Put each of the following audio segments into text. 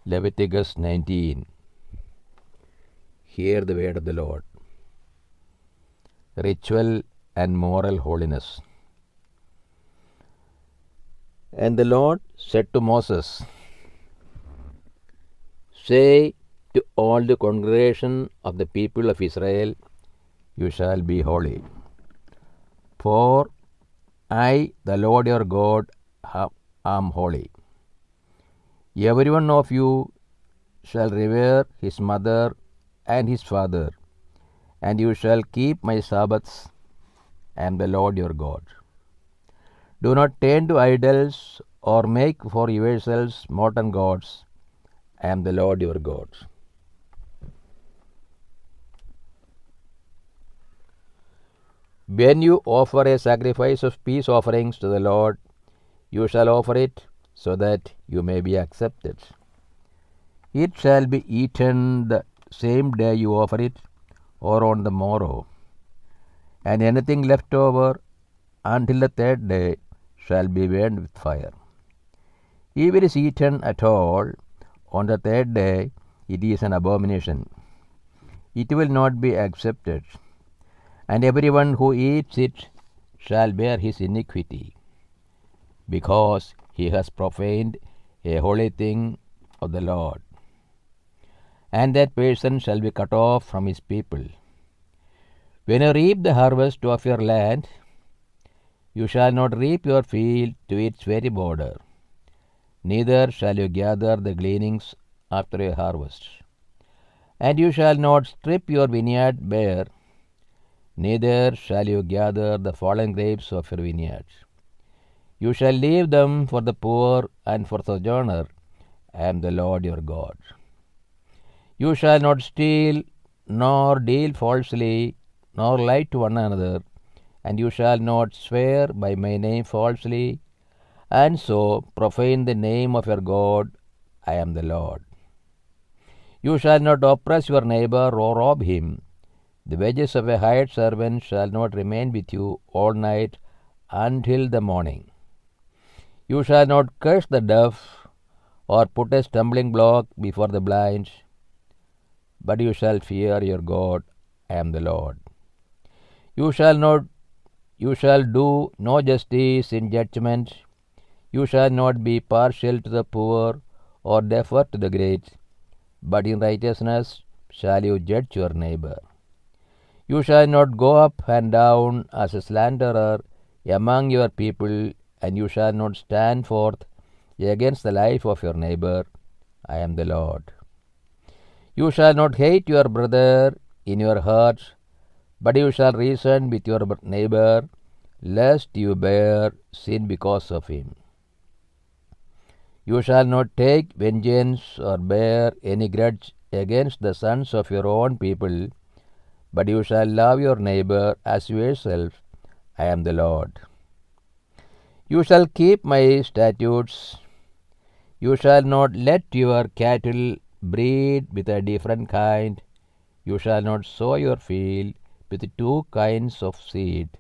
Leviticus 19. Hear the word of the Lord. Ritual and moral holiness. And the Lord said to Moses, Say to all the congregation of the people of Israel, You shall be holy. For I, the Lord your God, am holy. Every one of you shall revere his mother and his father, and you shall keep my Sabbaths. I am the Lord your God. Do not turn to idols or make for yourselves molten gods. I am the Lord your God. When you offer a sacrifice of peace offerings to the Lord, you shall offer it so that you may be accepted. It shall be eaten the same day you offer it, or on the morrow, and anything left over until the third day shall be burned with fire. If it is eaten at all on the third day, it is an abomination. It will not be accepted, and everyone who eats it shall bear his iniquity, because he has profaned a holy thing of the Lord. And that person shall be cut off from his people. When you reap the harvest of your land, you shall not reap your field to its very border, neither shall you gather the gleanings after your harvest. And you shall not strip your vineyard bare, neither shall you gather the fallen grapes of your vineyard. You shall leave them for the poor and for sojourner. I am the Lord your God. You shall not steal, nor deal falsely, nor lie to one another, and you shall not swear by my name falsely, and so profane the name of your God. I am the Lord. You shall not oppress your neighbor or rob him. The wages of a hired servant shall not remain with you all night until the morning. You shall not curse the deaf, or put a stumbling block before the blind, but you shall fear your God. I am the Lord. You shall do no justice in judgment. You shall not be partial to the poor or defer to the great, but in righteousness shall you judge your neighbor. You shall not go up and down as a slanderer among your people, and you shall not stand forth against the life of your neighbor. I am the Lord. You shall not hate your brother in your heart, but you shall reason with your neighbor, lest you bear sin because of him. You shall not take vengeance or bear any grudge against the sons of your own people, but you shall love your neighbor as yourself. I am the Lord. You shall keep my statutes. You shall not let your cattle breed with a different kind. You shall not sow your field with two kinds of seed,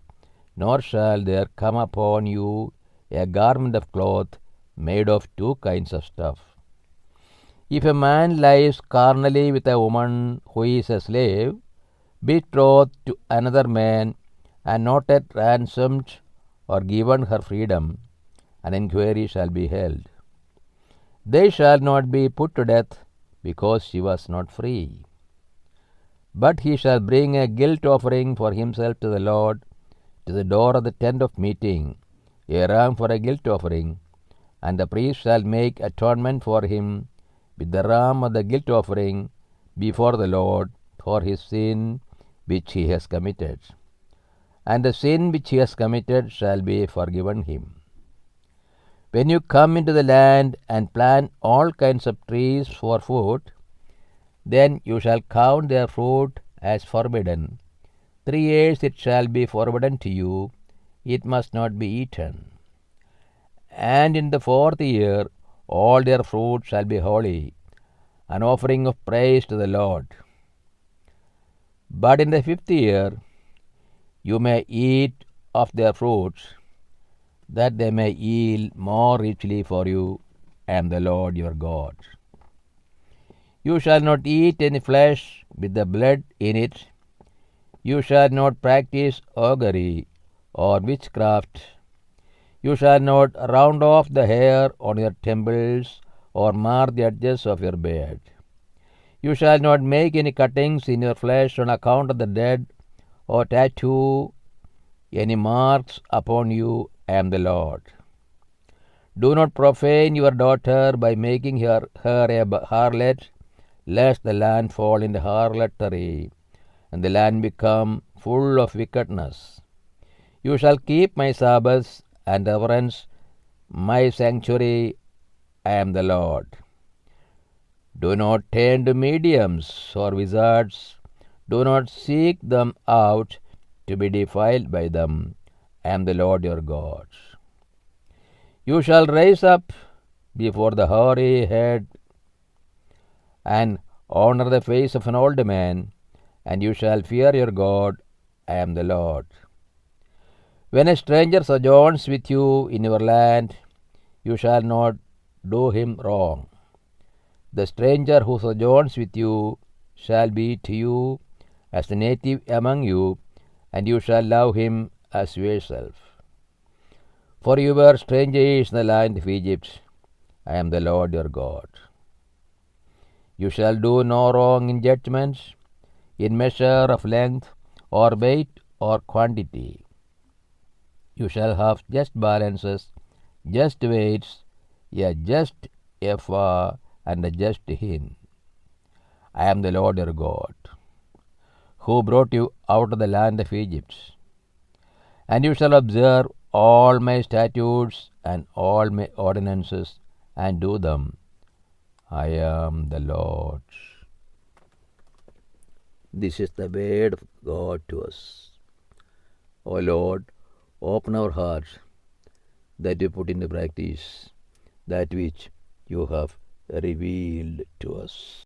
nor shall there come upon you a garment of cloth made of two kinds of stuff. If a man lies carnally with a woman who is a slave, betrothed to another man, and not yet ransomed or given her freedom, an inquiry shall be held. They shall not be put to death, because she was not free. But he shall bring a guilt offering for himself to the Lord, to the door of the tent of meeting, a ram for a guilt offering, and the priest shall make atonement for him with the ram of the guilt offering before the Lord for his sin which he has committed. And the sin which he has committed shall be forgiven him. When you come into the land and plant all kinds of trees for food, then you shall count their fruit as forbidden. 3 years it shall be forbidden to you, it must not be eaten. And in the 4th year all their fruit shall be holy, an offering of praise to the Lord. But in the 5th year you may eat of their fruits, that they may yield more richly for you. I am the Lord your God. You shall not eat any flesh with the blood in it. You shall not practice augury or witchcraft. You shall not round off the hair on your temples or mar the edges of your beard. You shall not make any cuttings in your flesh on account of the dead, or tattoo any marks upon you. I am the Lord. Do not profane your daughter by making her a harlot, lest the land fall into harlotry, and the land become full of wickedness. You shall keep my Sabbaths and reverence my sanctuary. I am the Lord. Do not turn to mediums or wizards. Do not seek them out to be defiled by them. I am the Lord your God. You shall rise up before the hoary head and honor the face of an old man, and you shall fear your God. I am the Lord. When a stranger sojourns with you in your land, you shall not do him wrong. The stranger who sojourns with you shall be to you as a native among you, and you shall love him as yourself. For you were strangers in the land of Egypt. I am the Lord your God. You shall do no wrong in judgments, in measure of length, or weight, or quantity. You shall have just balances, just weights, a just ephah, and a just hin. I am the Lord your God, who brought you out of the land of Egypt. And you shall observe all my statutes and all my ordinances, and do them. I am the Lord. This is the word of God to us. O Lord, open our hearts that we put into practice that which you have revealed to us.